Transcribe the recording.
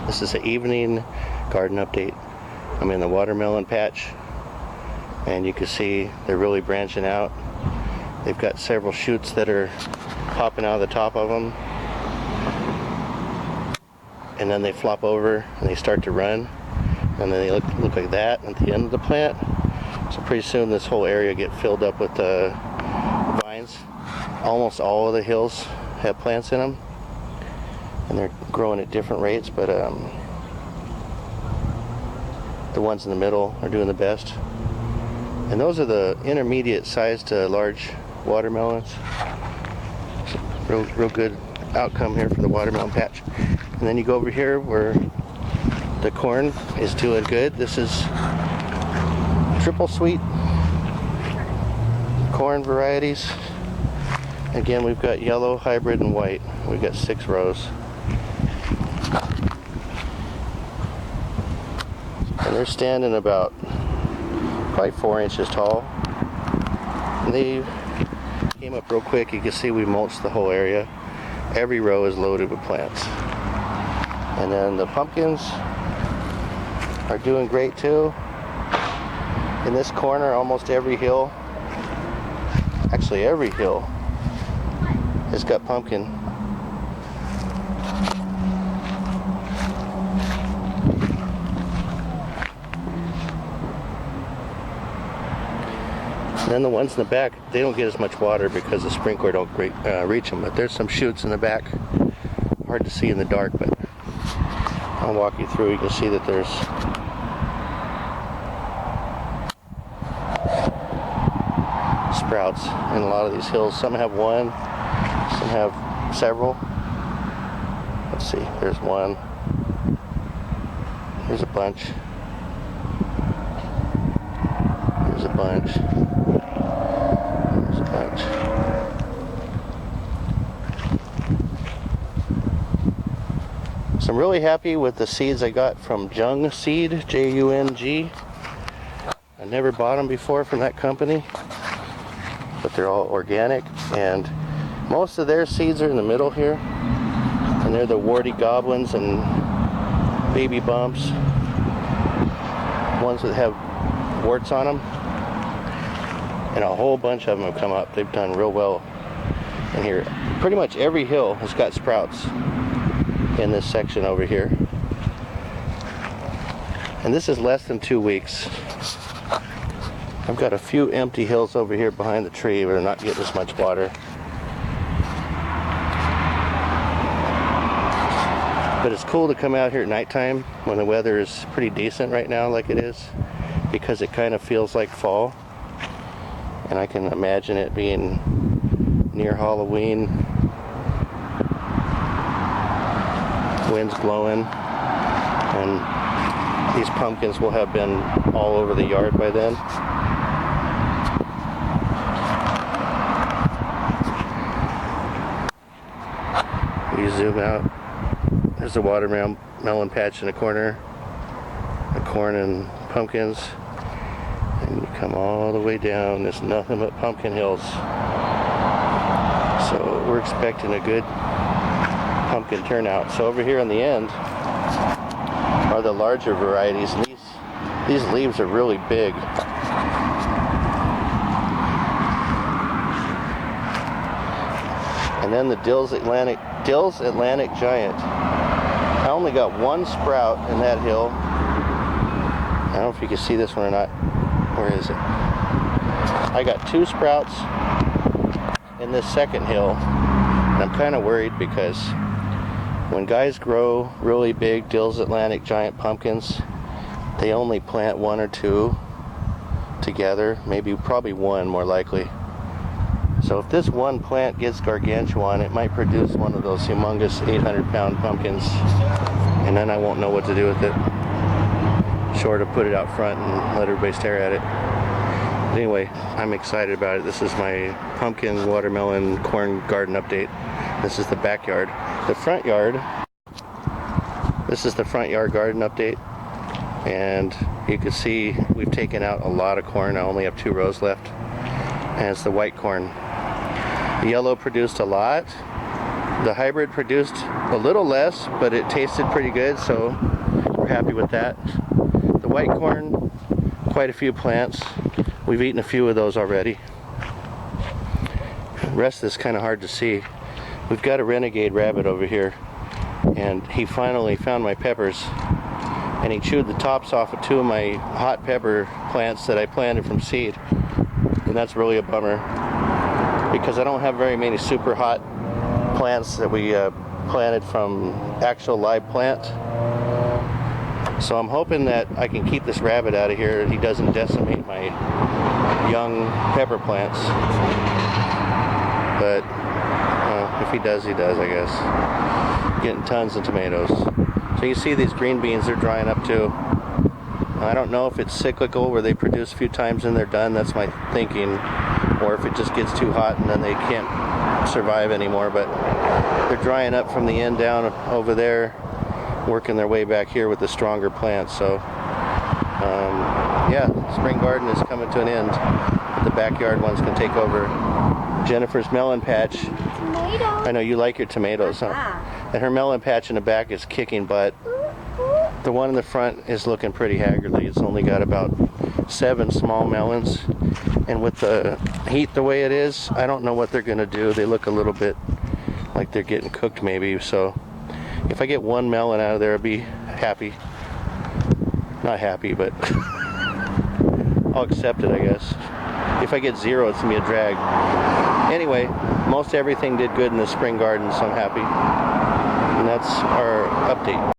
This is an evening garden update. I'm in the watermelon patch, and you can see they're really branching out. They've got several shoots that are popping out of the top of them, and then they flop over and they start to run, and then they look like that at the end of the plant. So pretty soon this whole area get filled up with vines. Almost all of the hills have plants in them, and they're growing at different rates, but the ones in the middle are doing the best. And those are the intermediate sized to large watermelons. Real good outcome here for the watermelon patch. And then you go over here where the corn is doing good. This is triple sweet corn varieties. Again, we've got yellow, hybrid, and white. We've got 6 rows. And they're standing about probably 4 inches tall. And they came up real quick. You can see we mulched the whole area. Every row is loaded with plants. And then the pumpkins are doing great too. In this corner, almost every hill, actually every hill, has got pumpkin. And then the ones in the back, they don't get as much water because the sprinkler don't reach them. But there's some shoots in the back. Hard to see in the dark, but I'll walk you through. You can see that there's sprouts in a lot of these hills. Some have one, some have several. Let's see, there's one. Here's a bunch. Here's a bunch. Here's a bunch. So I'm really happy with the seeds I got from Jung Seed, Jung. I never bought them before from that company, but they're all organic, and most of their seeds are in the middle here, and they're the warty goblins and baby bumps, ones that have warts on them, and a whole bunch of them have come up. They've done real well in here. Pretty much every hill has got sprouts in this section over here, and this is less than 2 weeks. I've got a few empty hills over here behind the tree where they're not getting as much water. But it's cool to come out here at nighttime when the weather is pretty decent right now like it is, because it kind of feels like fall. And I can imagine it being near Halloween. Wind's blowing, and these pumpkins will have been all over the yard by then. You zoom out, there's a watermelon patch in the corner, the corn and pumpkins, and you come all the way down, there's nothing but pumpkin hills. So we're expecting a good pumpkin turnout. So over here on the end are the larger varieties, and these leaves are really big. And then the Dill's Atlantic Giant. I only got 1 sprout in that hill. I don't know if you can see this one or not. Where is it? I got 2 sprouts in this second hill, and I'm kind of worried because when guys grow really big Dill's Atlantic Giant pumpkins, they only plant 1 or 2 together, probably 1 more likely. So if this one plant gets gargantuan, it might produce one of those humongous 800-pound pumpkins, and then I won't know what to do with it, short of put it out front and let everybody stare at it. But anyway, I'm excited about it. This is my pumpkin, watermelon, corn garden update. This is the backyard. The front yard, this is the front yard garden update, and you can see we've taken out a lot of corn. I only have 2 rows left, and it's the white corn. The yellow produced a lot, The hybrid produced a little less, but it tasted pretty good, so we're happy with that. The white corn, quite a few plants. We've eaten a few of those already. The rest of this is kind of hard to see. We've got a renegade rabbit over here, and he finally found my peppers, and he chewed the tops off of 2 of my hot pepper plants that I planted from seed, and that's really a bummer because I don't have very many super hot plants that we planted from actual live plant. So I'm hoping that I can keep this rabbit out of here. He doesn't decimate my young pepper plants. But if he does, I guess. Getting tons of tomatoes. So you see these green beans, they're drying up too. I don't know if it's cyclical where they produce a few times and they're done. That's my thinking. Or if it just gets too hot and then they can't survive anymore. But they're drying up from the end down over there, working their way back here with the stronger plants. So yeah, spring garden is coming to an end. The backyard one's gonna take over. Jennifer's melon patch. Tomato. I know you like your tomatoes, huh? And her melon patch in the back is kicking butt. The one in the front is looking pretty haggardly. It's only got about 7 small melons. And with the heat the way it is, I don't know what they're gonna do. They look a little bit like they're getting cooked maybe. So if I get 1 melon out of there, I'll be happy. Not happy, but I'll accept it, I guess. If I get 0, it's gonna be a drag. Anyway, most everything did good in the spring garden, so I'm happy. And that's our update.